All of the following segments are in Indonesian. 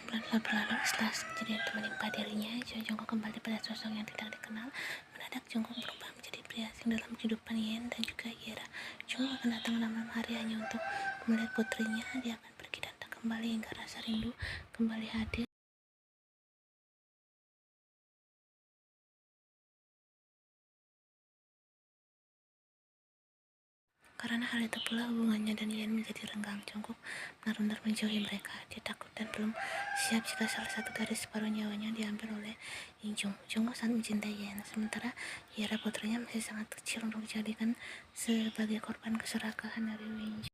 Bulan telah berlalu setelah kejadian itu menimpa dirinya. Jongkok kembali pada sosok yang tidak dikenal. Mendadak Jongkok berubah menjadi pria asing dalam kehidupan Yen dan juga Yera. Jongkok akan datang malam hari hanya untuk melihat putrinya. Dia akan pergi dan tak kembali hingga rasa rindu kembali hadir. Karena hal itu pula hubungannya dan Yen menjadi renggang. Jongkok benar-benar menjauhi mereka. Dia takut dan belum siap jika salah satu dari separuh nyawanya diambil oleh Injung. Jongkok sangat mencintai Yen, sementara Yera putranya masih sangat kecil untuk dijadikan sebagai korban keserakahan dari Injung.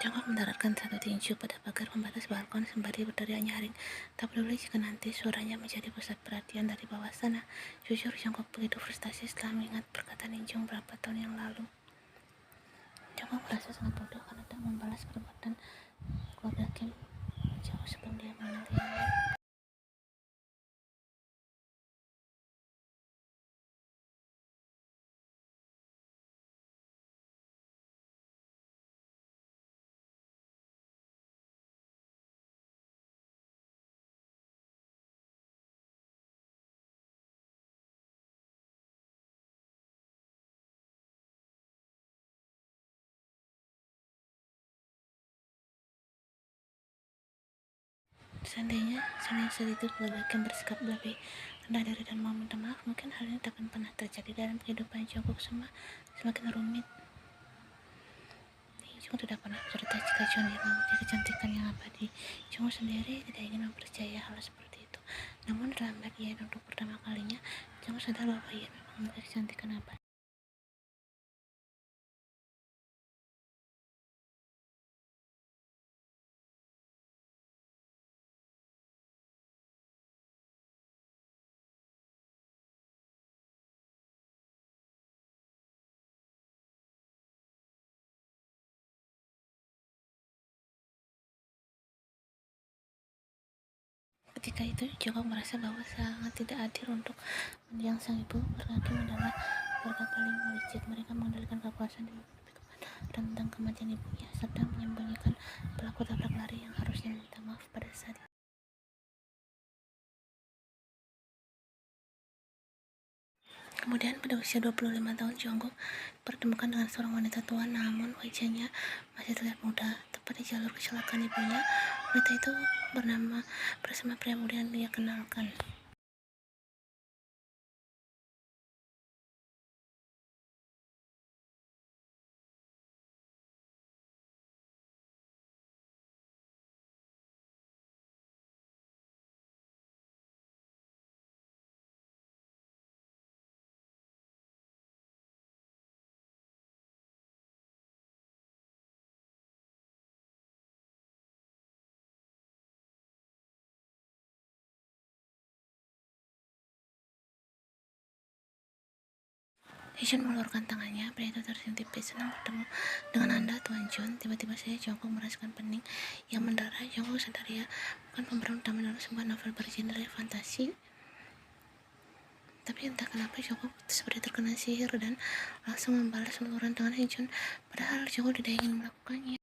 Jongkok mendaratkan satu tinju pada pagar pembatas balkon sembari berteriak nyaring. Tak peduli jika nanti suaranya menjadi pusat perhatian dari bawah sana. Jujur, Jongkok begitu frustasi setelah mengingat perkataan Injung berapa tahun yang lalu. Jongkok merasa sangat bodoh karena tak membalas perbuatan keluarga Kim jauh sebelum dia mengenal Yen. Seandainya saat itu keluarga Kim bersikap lebih rendah diri dan mau minta maaf, mungkin hal ini tak akan pernah terjadi dalam kehidupan Jongkok semakin rumit. Jongkok tidak pernah cerita jika Chun Li memiliki kecantikan yang abadi. Jongkok sendiri tidak ingin mempercayai hal seperti itu. Namun terlambat Yen untuk pertama kalinya, Jongkok sadar bahwa Yen memang memiliki kecantikan abadi. Ketika itu, Jongkok merasa bahwa sangat tidak adil untuk mendiang sang ibu. Keluarga Kim adalah keluarga paling licik. Mereka mengendalikan kekuasaan di dan tentang kematian ibunya, serta menyembunyikan pelaku tabrak lari yang harusnya meminta maaf pada saat itu. Kemudian pada usia 25 tahun, Jongkok bertemukan dengan seorang wanita tua, namun wajahnya masih terlihat muda. Tepat di jalur kecelakaan ibunya, wanita itu bersama pria muda yang dia kenalkan. Hee-jun mengeluarkan tangannya. Pria itu tersenyum tipis. Senang bertemu dengan Anda, Tuan Jun. Tiba-tiba saja Jongkok merasakan pening yang mendarah. Jongkok sadar ia bukan pemeran utama dalam sebuah novel bergenre fantasi. Tapi entah kenapa Jongkok seperti terkena sihir dan langsung membalas uluran tangan Hee-jun. Padahal Jongkok tidak ingin melakukannya.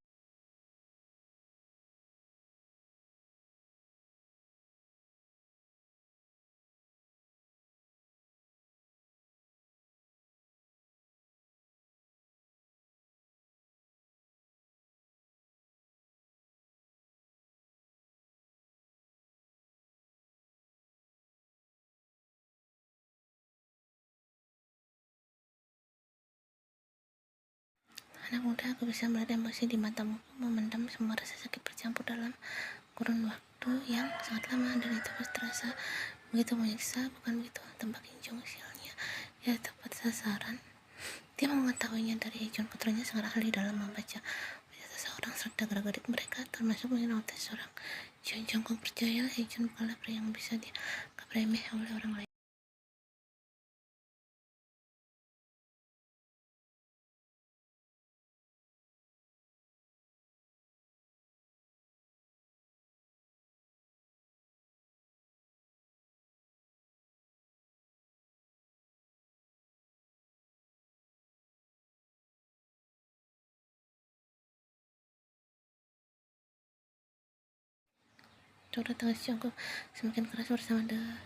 Anak muda, aku bisa melihat emosi di matamu, memendam semua rasa sakit bercampur dalam kurun waktu yang sangat lama, dan itu terasa begitu menyiksa. Bukan begitu? Tembak Injung, sialnya, ya tepat sasaran. Dia mengetahuinya dari Hee-jun, putranya sangat ahli dalam membaca wajah seseorang serta gerak-gerik mereka, termasuk menghipnotis seorang. Jongkok percaya Hee-jun bukanlah pria yang bisa dianggap remeh oleh orang lain. Corak tangis Jongkok semakin keras bersama dadanya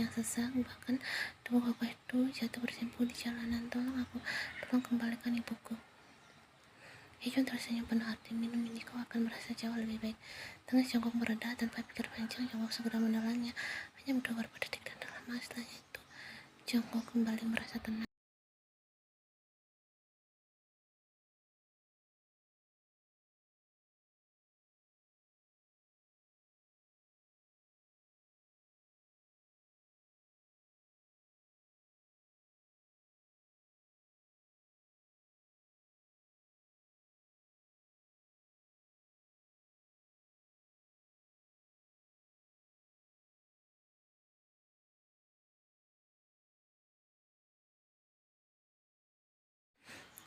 yang sesak, bahkan tubuh kokoh itu jatuh bersimpuh di jalanan. Tolong kembalikan ibuku. Hee-jun tersenyum penuh arti. Minum ini kau akan merasa jauh lebih baik. Tangis Jongkok mereda tanpa pikir panjang. Jongkok segera menelannya, hanya butuh beberapa detik, dan dalam setelahnya itu Jongkok kembali merasa tenang.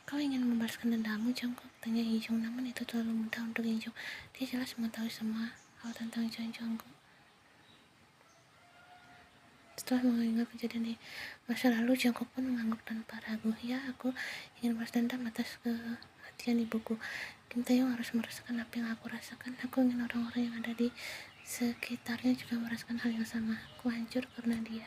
Kau ingin membalaskan dendammu, Jongkok? Tanya Hee-jun, namun itu terlalu mudah untuk Hee-jun. Dia jelas mengetahui semua hal tentang Jongkok. Setelah mengingat kejadian di masa lalu, Jongkok pun mengangguk tanpa ragu. Ya, aku ingin balas dendam atas kematian ibuku. Kim Tae-yong harus merasakan apa yang aku rasakan. Aku ingin orang-orang yang ada di sekitarnya juga merasakan hal yang sama. Aku hancur karena dia.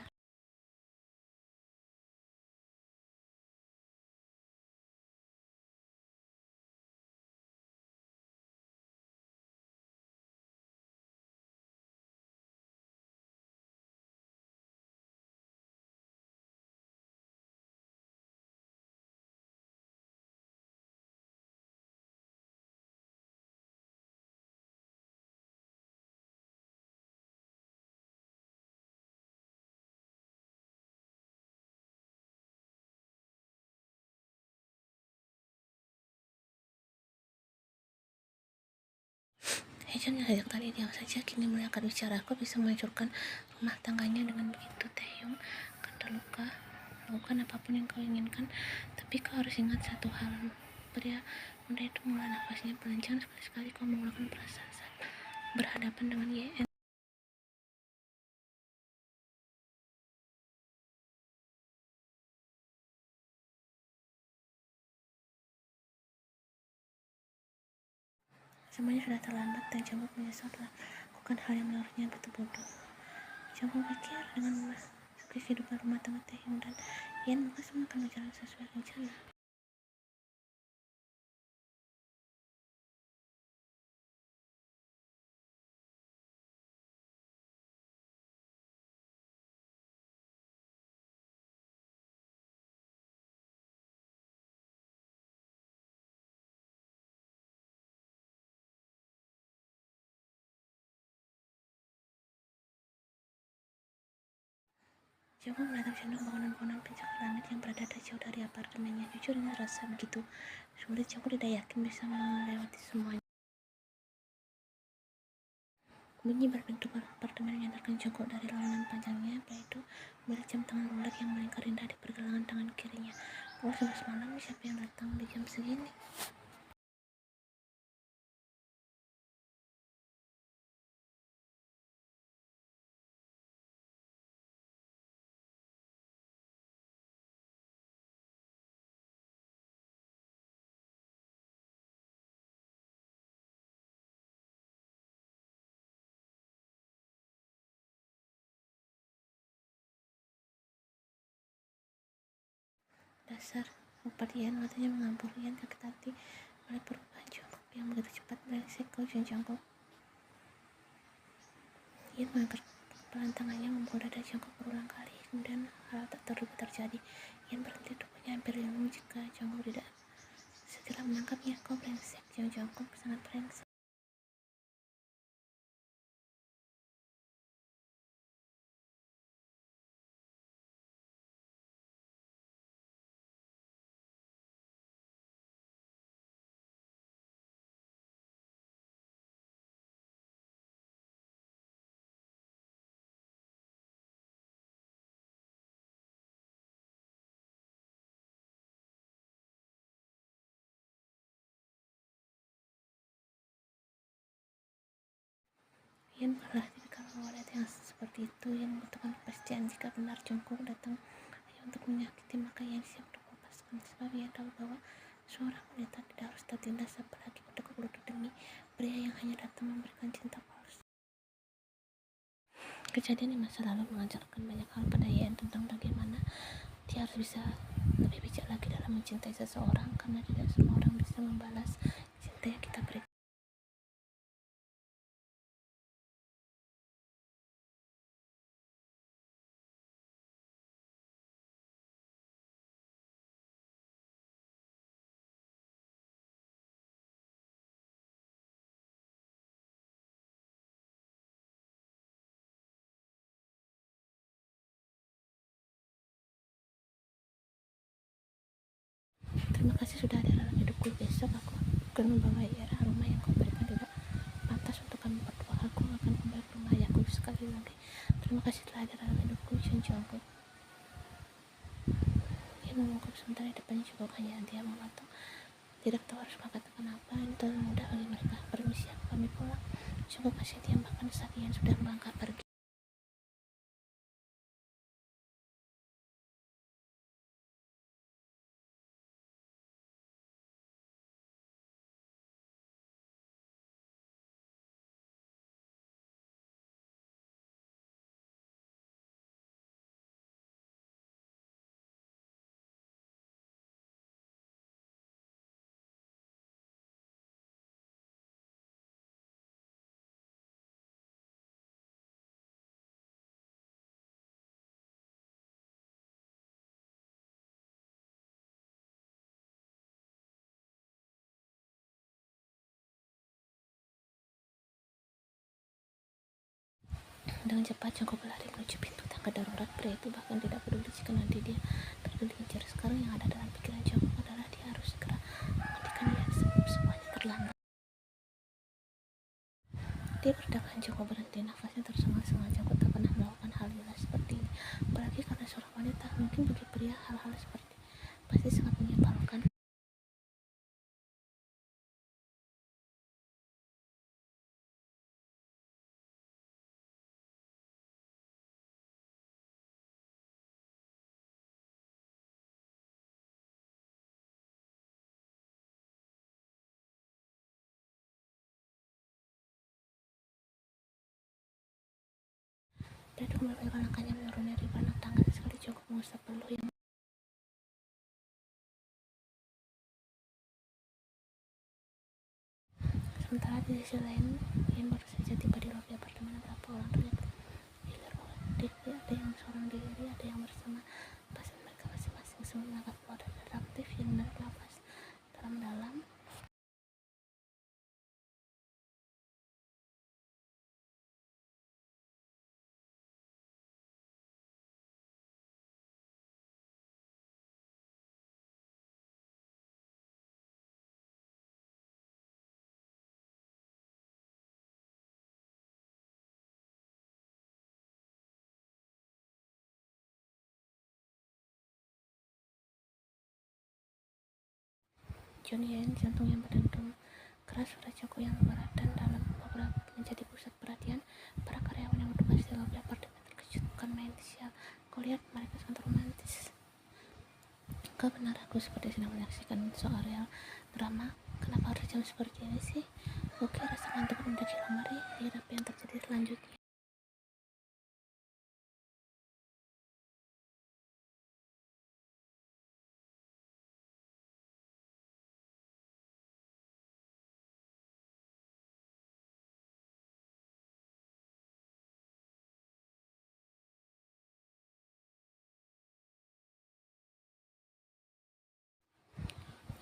Hee-jun yang sejak tadi diam saja kini mulai akan bicara. Aku bisa menghancurkan rumah tangganya dengan begitu. Tae-yong akan terluka. Lakukan apapun yang kau inginkan, tapi kau harus ingat satu hal. Pria muda itu mengelola nafasnya pelan. Jangan sekali-sekali kau menggunakan perasaan saat berhadapan dengan YN. Semuanya sudah terlambat, dan Jongkok menyesal telah melakukan hal yang menurutnya betul bodoh. Jongkok pikir dengan memasuki kehidupan rumah tangga Tae-yong dan Yen, maka semua akan berjalan sesuai rencana. Jongkok menatap cenderung bangunan-bangunan pencakar langit yang berada tak jauh dari apartemennya. Jujur, ini rasa begitu sulit. Jongkok tidak yakin bisa melewati semuanya. Bunyi berpintu apartemen menyadarkan Jongkok dari lawanan panjangnya. Apa itu? Melihat jam tangan Rolex yang melingkar indah di pergelangan tangan kirinya. Pukul 11 malam, siapa yang datang di jam segini? Dasar opat Yen, matanya mengampur. Yen sakit hati oleh perubahan Jongkok yang begitu cepat. Brengsek kau, Jongkok. Yen mengangkat pelan tangannya memukul dada Jongkok berulang kali. Kemudian hal tak terduga terjadi. Yen berhenti, tubuhnya hampir linglung jika Jongkok tidak segera menangkapnya. Kau brengsek, Jongkok sangat brengsek. Ian adalah tipikal wanita yang seperti itu, yang membutuhkan kepastian jika benar Jungkook datang hanya untuk menyakiti, maka Ian siap untuk melepaskan. Sebab Ian tahu bahwa seorang wanita tidak harus tertindas apalagi bertekuk lutut demi pria yang hanya datang memberikan cinta palsu. Kejadian di masa lalu mengajarkan banyak hal pada Ian tentang bagaimana dia harus bisa lebih bijak lagi dalam mencintai seseorang, karena tidak semua orang bisa membalas cinta yang kita berikan. Terima kasih sudah ada dalam hidupku. Besok aku akan membawa Ira. Rumah yang kau berikan tidak pantas untuk kami berdua. Aku akan kembali ke rumah ayahku sekali lagi. Terima kasih telah ada dalam hidupku, Jun Jungkook. Dia mengungkap sebentar di depannya juga hanya dia mematung. Tidak tahu harus mengatakan apa. Ini terlalu mudah bagi mereka. Permisi, aku kami pulang. Jungkook kasih diam, bahkan saat Ian sudah melangkah pergi. Dengan cepat Jungkook berlari menuju pintu tangga darurat. Pria itu bahkan tidak peduli jika nanti dia tergelincir. Sekarang yang ada dalam pikiran Jungkook adalah dia harus segera menghentikan Ian sebelum semuanya terlambat. Dia berdagang. Jungkook berhenti, nafasnya tersengal-sengal. Jungkook tak pernah melakukan hal gila seperti ini, apalagi karena seorang wanita. Mungkin bagi pria hal-hal seperti pasti sangat menyebalkan. Datuk melambaikan langkahnya menuruni ribanak tangga. Sekali Jungkook mengusap peluh yang sementara di sisi lain, Ian baru saja tiba di lobi apartemen. Beberapa orang terlihat ada yang seorang diri, ada yang bersama pasien mereka masing-masing. Semua menangkap keluar dari reaktif. Ian menarik nafas dalam-dalam. John Ian, jantung yang berdentum keras, suara Jungkook yang berat dan dalam beberapa menjadi pusat perhatian para karyawan yang bertugas di lobi apartemen. Terkejut, bukan main sial. Kau lihat, mereka sangat romantis. Kau benar, aku seperti sedang menyaksikan soal real drama. Kenapa harus jam seperti ini sih? Oke, rasa ngantuk mendaki lemari. Lihat apa yang terjadi selanjutnya.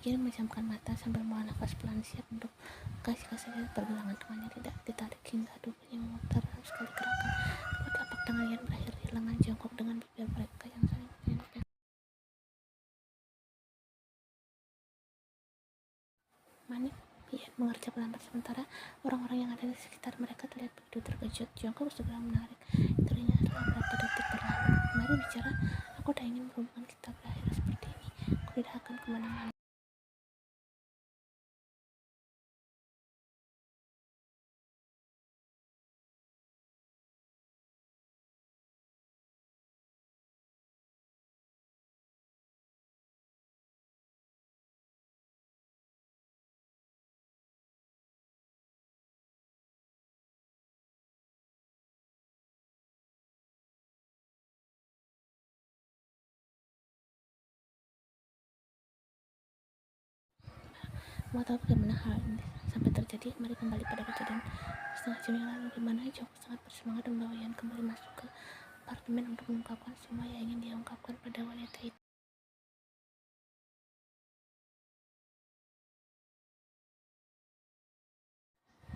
Ian memejamkan mata sambil menghela nafas pelan, siap untuk kasih saja pergelangan tangannya tidak ditarik hingga tubuhnya memutar dalam sekali gerakan. Kedua telapak tangan Ian berakhir di lengan Jungkook dengan bibir mereka yang saling menempel. Manik, Ian mengerjak lambat. Sementara orang-orang yang ada di sekitar mereka terlihat begitu terkejut. Jungkook segera menarik dirinya setelah beberapa detik berlalu. Mari bicara, aku tak ingin berhubungan kita berakhir seperti ini. Aku tidak akan kemana-mana. Mau tahu bagaimana hal ini sampai terjadi? Mari kembali pada kejadian setengah jam yang lalu, di mana Joko sangat bersemangat membawa Yan kembali masuk ke apartemen untuk mengungkapkan semua yang ingin dia ungkapkan pada wanita itu.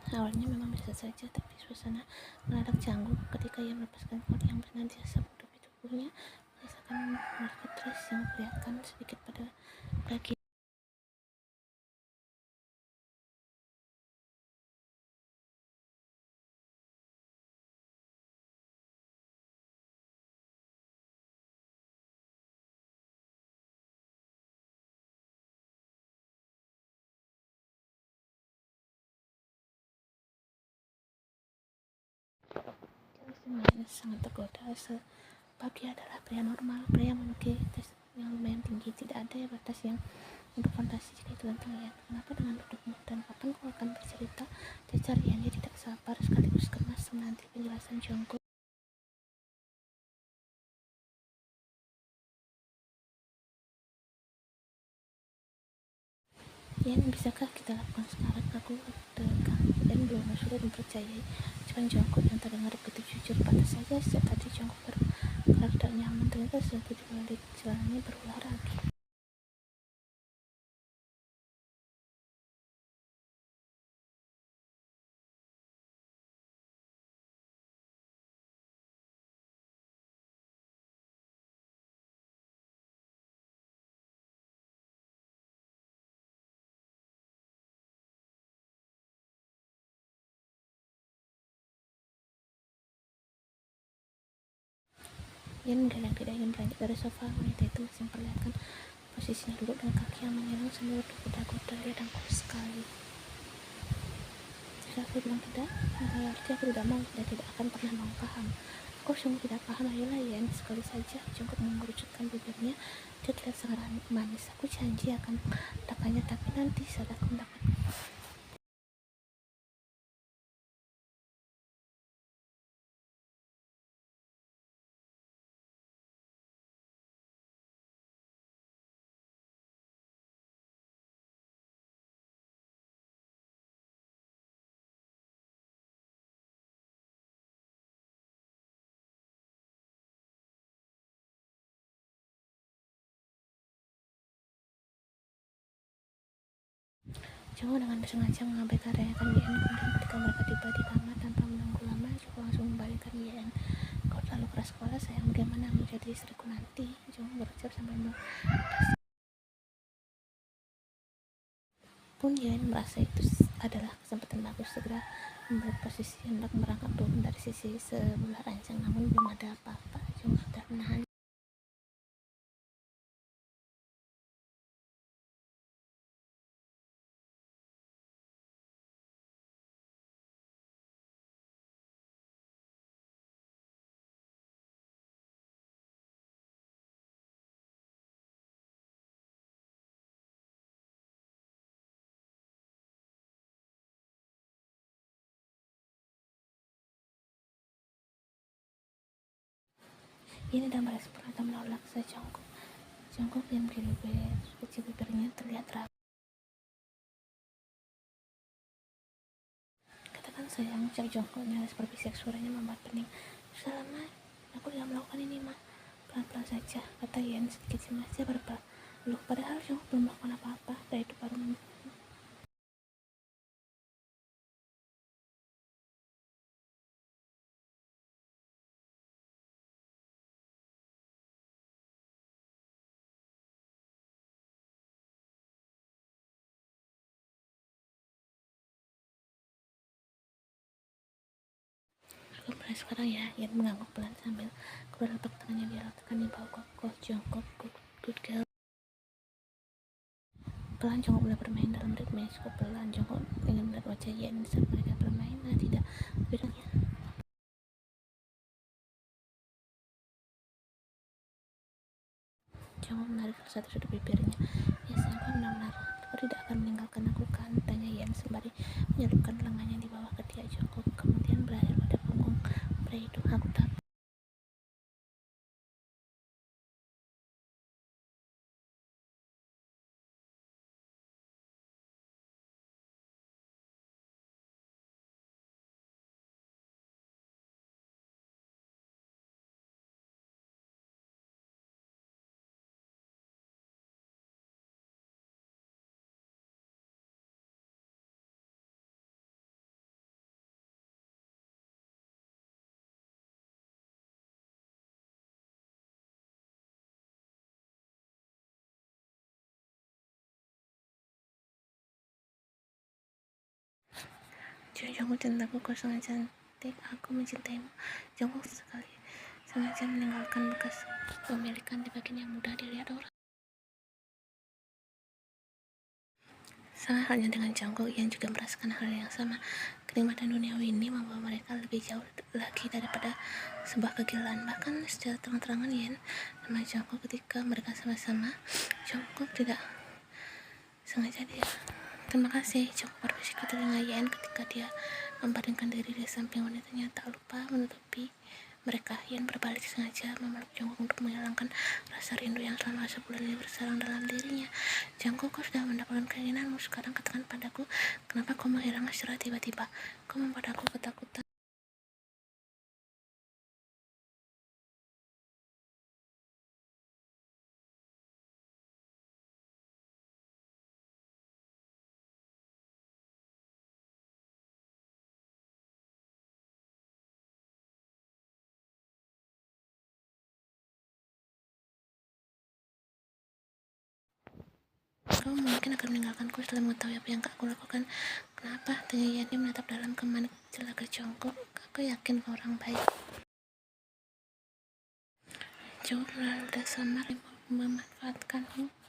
Awalnya memang biasa saja, tapi suasana mendadak canggung ketika ia melepaskan kot yang senantiasa menutupi tubuhnya, merasakan market dress yang memperlihatkan sedikit pada kaki. Sebenarnya sangat tergoda sebab dia adalah pria normal, pria yang memiliki tes yang lumayan tinggi. Tidak ada batas yang untuk fantasi jika itu tentang Ian. Kenapa dengan dudukmu dan kapan kau akan bercerita? Cecar Ian. Dia tidak sabar sekaligus gemas menanti penjelasan Jongko. Ian, bisakah kita lakukan sekarang? Aku tegang. Ian belum sulit mempercayai ucapan Jongko yang terdengar begitu jujur. Pantas saja sejak tadi Jongko bergerak tidak nyaman. Ternyata sesuatu di balik jalannya berulah lagi. Ian menggeleng, tidak ingin beranjak dari sofa. Wanita itu masih memperlihatkan posisinya duduk dengan kaki yang menghilang sambil bergoda-goda. Dia dangkal sekali. Jika aku bilang tidak, berarti aku tidak mau. Dia tidak akan pernah mau paham. Aku sungguh tidak paham. Ayolah Ian, sekali saja. Jongkok mengerucutkan bibirnya. Dia terlihat sangat manis. Aku janji akan mendapatkannya, tapi nanti saat aku mendapat. Jongkok dengan sengaja mengabaikan rayakan Ian. Kemudian ketika mereka tiba di kamar tanpa menunggu lama, Jongkok langsung membalikkan Ian. Kau terlalu keras kepala sayang, bagaimana menjadi istriku nanti? Jongkok berucap sambil pun Ian merasa itu adalah kesempatan bagus. Segera membuat posisi hendak merangkak turun dari sisi sebelah ranjang, namun belum ada apa-apa. Jongkok sudah menahan. Ini dan merespon atau menolak sejongkok. Jongkok yang kecil bibirnya terlihat ragu. Katakan sayang, ucap Jongkok nyaris berbisik. Suaranya membuat pening. Sudah lama aku tidak melakukan ini, Ma. Pelan-pelan saja, kata Ian sedikit cemas. Dia berpeluk, padahal Jongkok belum melakukan apa-apa. Dan itu baru aku mulai sekarang ya. Ian mengangguk pelan sambil kedua telapak tangannya dia letakkan di bawah koko Jongkok. Good girl. Pelan Jongkok mulai bermain dalam ritme yang cukup pelan. Jongkok ingin melihat wajah Ian saat mereka bermain. Nah, tidak, bilangnya. Jongkok menarik satu sudut bibirnya. Ya sayang, kau benar-benar kau tidak akan meninggalkan aku kan? Tanya Ian sembari menyelupkan lengannya di bawah ketiak Jongkok. Kemudian berakhir pada punggung pria itu. Aku tak. Jongkok cintaku, kau sangat cantik, aku mencintaimu. Jongkok sekali sengaja meninggalkan bekas pemilikan di bagian yang mudah dilihat orang. Sama halnya dengan Jongkok, yang juga merasakan hal yang sama. Kenikmatan duniawi ini membawa mereka lebih jauh lagi daripada sebuah kegilaan. Bahkan secara terang-terangan Yen sama Jongkok ketika mereka sama-sama, Jongkok tidak sengaja dia. Terima kasih, Jongkok berbisik ke telinga Yen ketika dia membaringkan diri di samping wanitanya, tak lupa menutupi mereka. Yen berbalik sengaja memeluk Jongkok untuk menghilangkan rasa rindu yang selama sebulan ini bersarang dalam dirinya. Jongkok, kau sudah mendapatkan keinginanmu. Sekarang katakan padaku, kenapa kau menghilang secara tiba-tiba? Kau membuat aku ketakutan. Kau mungkin akan meninggalkanku setelah mengetahui apa yang aku lakukan. Kenapa? Tanya Yani menatap dalam keman kecil agar Jongkok. Aku yakin kau orang baik. Jongkok lalu udah samar memanfaatkanmu.